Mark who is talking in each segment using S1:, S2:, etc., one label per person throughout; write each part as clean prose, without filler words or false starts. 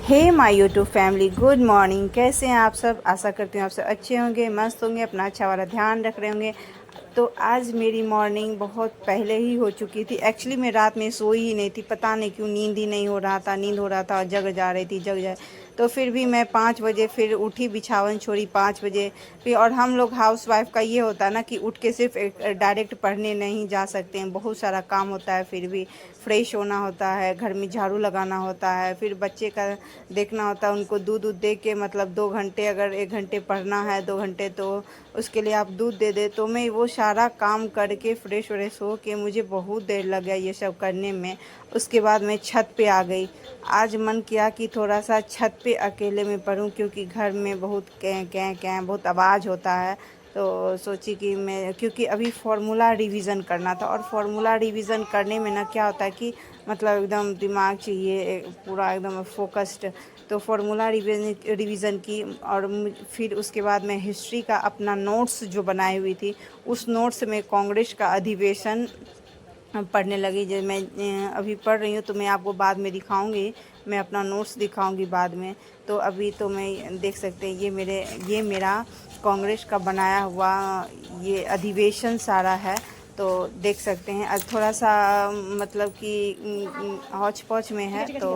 S1: Hey my YouTube family, good morning. कैसे हैं आप सब? आशा करती हूँ आप सब अच्छे होंगे, मस्त होंगे, अपना अच्छा वाला ध्यान रख रहे होंगे। तो आज मेरी मॉर्निंग बहुत पहले ही हो चुकी थी। एक्चुअली मैं रात में सोई ही नहीं थी, पता नहीं क्यों नींद ही नहीं हो रहा था, नींद हो रहा था और जग जा रही थी, जग जा। तो फिर भी मैं 5 बजे फिर उठी, बिछावन छोड़ी 5 बजे फिर। और हम लोग हाउस वाइफ का ये होता है ना कि उठ के सिर्फ डायरेक्ट पढ़ने नहीं जा सकते हैं, बहुत सारा काम होता है। फिर भी फ्रेश होना होता है, घर में झाड़ू लगाना होता है, फिर बच्चे का देखना होता है, उनको दूध दूध दे के, मतलब 2 घंटे, अगर 1 घंटे पढ़ना है 2 घंटे, तो उसके लिए आप दूध दे दे। तो मैं वो सारा काम करके फ्रेश व्रेश हो के, मुझे बहुत देर लग गया ये सब करने में। उसके बाद मैं छत पे आ गई। आज मन किया कि थोड़ा सा छत पे अकेले में पढूं, क्योंकि घर में बहुत कै कै कै बहुत आवाज़ होता है। तो सोची कि मैं, क्योंकि अभी फार्मूला रिवीज़न करना था, और फार्मूला रिवीज़न करने में ना क्या होता है कि मतलब एकदम दिमाग चाहिए पूरा एकदम फोकस्ड। तो फार्मूला रिवीज़न की, और फिर उसके बाद मैं हिस्ट्री का अपना नोट्स जो बनाई हुई थी, उस नोट्स में कांग्रेस का अधिवेशन पढ़ने लगी। जो मैं अभी पढ़ रही हूँ, तो मैं आपको बाद में दिखाऊंगी, मैं अपना नोट्स दिखाऊंगी बाद में। तो अभी तो मैं देख सकते हैं, ये मेरा कांग्रेस का बनाया हुआ ये अधिवेशन सारा है। तो देख सकते हैं। आज थोड़ा सा मतलब कि हौच पौच में है, तो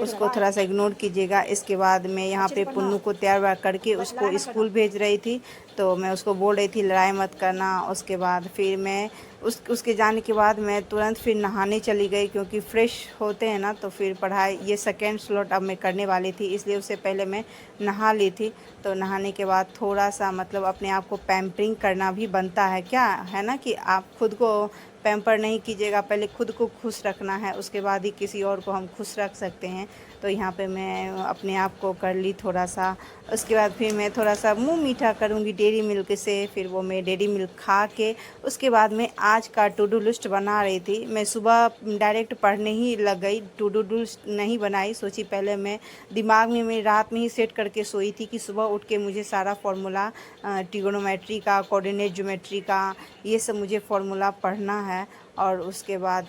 S1: उसको थोड़ा सा इग्नोर कीजिएगा। इसके बाद मैं यहाँ पे पुन्नू को तैयार व्यार करके उसको स्कूल भेज रही थी। तो मैं उसको बोल रही थी लड़ाई मत करना। उसके बाद फिर मैं उसके जाने के बाद मैं तुरंत फिर नहाने चली गई, क्योंकि फ़्रेश होते हैं ना तो फिर पढ़ाई, ये सेकेंड स्लॉट अब मैं करने वाली थी, इसलिए उससे पहले मैं नहा ली थी। तो नहाने के बाद थोड़ा सा मतलब अपने आप को पैम्परिंग करना भी बनता है, क्या है ना, कि आप खुद को पैम्पर नहीं कीजिएगा, पहले खुद को खुश रखना है, उसके बाद ही किसी और को हम खुश रख सकते हैं। तो यहाँ पे मैं अपने आप को कर ली थोड़ा सा। उसके बाद फिर मैं थोड़ा सा मुंह मीठा करूँगी डेयरी मिल्क से। फिर वो मैं डेयरी मिल्क खा के उसके बाद मैं आज का टू डू लिस्ट बना रही थी। मैं सुबह डायरेक्ट पढ़ने ही लग गई, टू डू लिस्ट नहीं बनाई। सोची पहले मैं दिमाग में, मैं रात में ही सेट करके सोई थी कि सुबह उठ के मुझे सारा फार्मूला ट्रिगोनोमेट्री का, कोऑर्डिनेट ज्योमेट्री का, ये सब मुझे फार्मूला पढ़ना है। और उसके बाद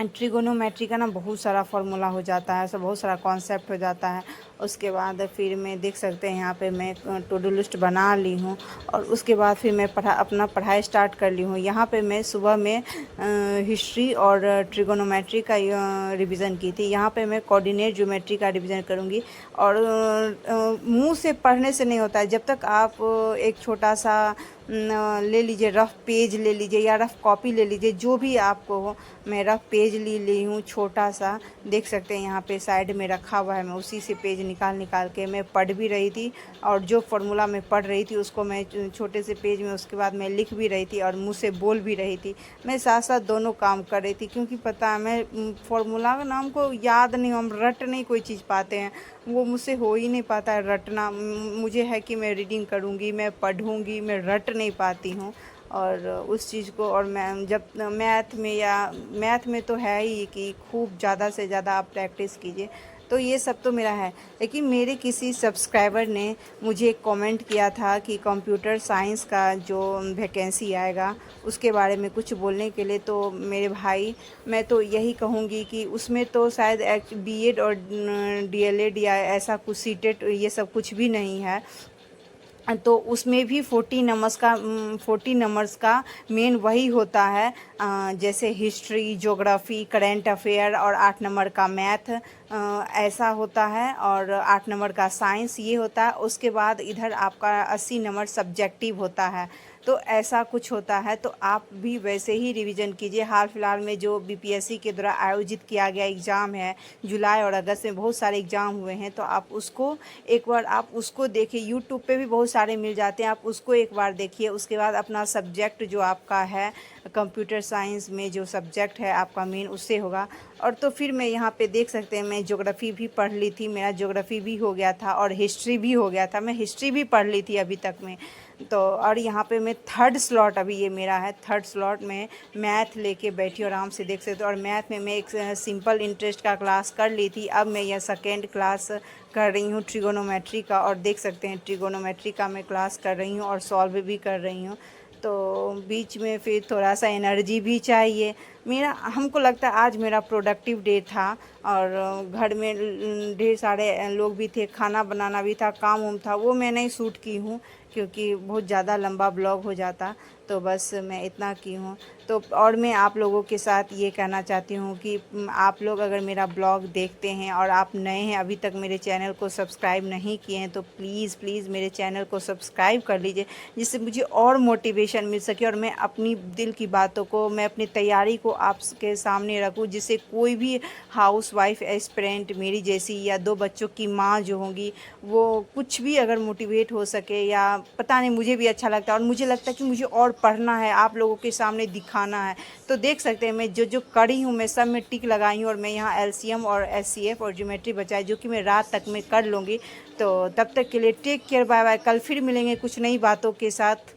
S1: ट्रिगोनोमेट्री का ना बहुत सारा फार्मूला हो जाता है, सब बहुत सारा कॉन्सेप्ट हो जाता है। उसके बाद फिर मैं देख सकते हैं यहाँ पे मैं टू डू लिस्ट बना ली हूँ। और उसके बाद फिर मैं अपना पढ़ाई स्टार्ट कर ली हूँ। यहाँ पे मैं सुबह में हिस्ट्री और ट्रिगोनोमेट्री का रिवीजन की थी। यहाँ पे मैं कोऑर्डिनेट ज्योमेट्री का रिवीजन करूँगी। और मुंह से पढ़ने से नहीं होता है, जब तक आप एक छोटा सा ले लीजिए, रफ़ पेज ले लीजिए या रफ़ कॉपी ले लीजिए, जो भी आपको हो। मैं रफ़ पेज ली हूँ छोटा सा, देख सकते हैं यहाँ पे साइड में रखा हुआ है। मैं उसी से पेज निकाल के मैं पढ़ भी रही थी, और जो फार्मूला मैं पढ़ रही थी उसको मैं छोटे से पेज में उसके बाद मैं लिख भी रही थी और मुँह से बोल भी रही थी। मैं साथ साथ दोनों काम कर रही थी, क्योंकि पता है मैं फार्मूला का नाम को याद नहीं, हम रट नहीं कोई चीज़ पाते हैं, वो मुझसे हो ही नहीं पाता है रटना। मुझे है कि मैं रीडिंग करूँगी, मैं पढ़ूँगी, मैं रट नहीं पाती हूँ। और उस चीज़ को, और मैं जब मैथ में तो है ही कि खूब ज़्यादा से ज़्यादा आप प्रैक्टिस कीजिए। तो ये सब तो मेरा है। लेकिन मेरे किसी सब्सक्राइबर ने मुझे कमेंट किया था कि कंप्यूटर साइंस का जो वैकेंसी आएगा उसके बारे में कुछ बोलने के लिए। तो मेरे भाई, मैं तो यही कहूँगी कि उसमें तो शायद बीएड और डीएलएड या ऐसा कुछ सीटेट ये सब कुछ भी नहीं है। तो उसमें भी 40 नंबर्स का मेन वही होता है। जैसे हिस्ट्री, ज्योग्राफी, करंट अफेयर, और 8 नंबर का मैथ ऐसा होता है, और 8 नंबर का साइंस ये होता है। उसके बाद इधर आपका 80 नंबर सब्जेक्टिव होता है। तो ऐसा कुछ होता है, तो आप भी वैसे ही रिवीजन कीजिए। हाल फिलहाल में जो बीपीएससी के द्वारा आयोजित किया गया एग्ज़ाम है, जुलाई और अगस्त में बहुत सारे एग्ज़ाम हुए हैं, तो आप उसको एक बार आप उसको देखिए। यूट्यूब पे भी बहुत सारे मिल जाते हैं, आप उसको एक बार देखिए। उसके बाद अपना सब्जेक्ट जो आपका है कंप्यूटर साइंस में, जो सब्जेक्ट है आपका मेन, उससे होगा। और तो फिर मैं यहाँ पे देख सकते हैं, मैं ज्योग्राफी भी पढ़ ली थी, मेरा ज्योग्राफी भी हो गया था और हिस्ट्री भी हो गया था। मैं हिस्ट्री भी पढ़ ली थी अभी तक में। तो और यहाँ पे मैं थर्ड स्लॉट, अभी ये मेरा है थर्ड स्लॉट में, मैथ लेके बैठी हूँ आराम से, देख सकते हो। और मैथ में मैं एक सिंपल इंटरेस्ट का क्लास कर ली थी, अब मैं यह सेकेंड क्लास कर रही हूँ ट्रिगोनोमेट्री का। और देख सकते हैं ट्रिगोनोमेट्री का मैं क्लास कर रही हूँ और सॉल्व भी कर रही हूँ। तो बीच में फिर थोड़ा सा एनर्जी भी चाहिए, मेरा हमको लगता है आज मेरा प्रोडक्टिव डे था और घर में ढेर सारे लोग भी थे, खाना बनाना भी था, काम वाम था, वो मैं नहीं शूट की हूँ क्योंकि बहुत ज़्यादा लंबा ब्लॉग हो जाता। तो बस मैं इतना की हूँ। तो और मैं आप लोगों के साथ ये कहना चाहती हूँ कि आप लोग अगर मेरा ब्लॉग देखते हैं और आप नए हैं, अभी तक मेरे चैनल को सब्सक्राइब नहीं किए हैं, तो प्लीज़ प्लीज़ मेरे चैनल को सब्सक्राइब कर लीजिए, जिससे मुझे और मोटिवेशन मिल सके और मैं अपनी दिल की बातों को, मैं अपनी तैयारी को आपके सामने रखूँ, जिससे कोई भी हाउसवाइफ एस्पिरेंट मेरी जैसी या 2 बच्चों की माँ जो होंगी, वो कुछ भी अगर मोटिवेट हो सके, या पता नहीं, मुझे भी अच्छा लगता है और मुझे लगता है कि मुझे और पढ़ना है, आप लोगों के सामने दिखाना है। तो देख सकते हैं मैं जो जो करी हूँ, मैं सब में टिक लगाई हूँ और मैं यहाँ एलसीएम और एचसीएफ और ज्योमेट्री बचाई, जो कि मैं रात तक में कर लूँगी। तो तब तक के लिए टेक केयर, बाय बाय। कल फिर मिलेंगे कुछ नई बातों के साथ।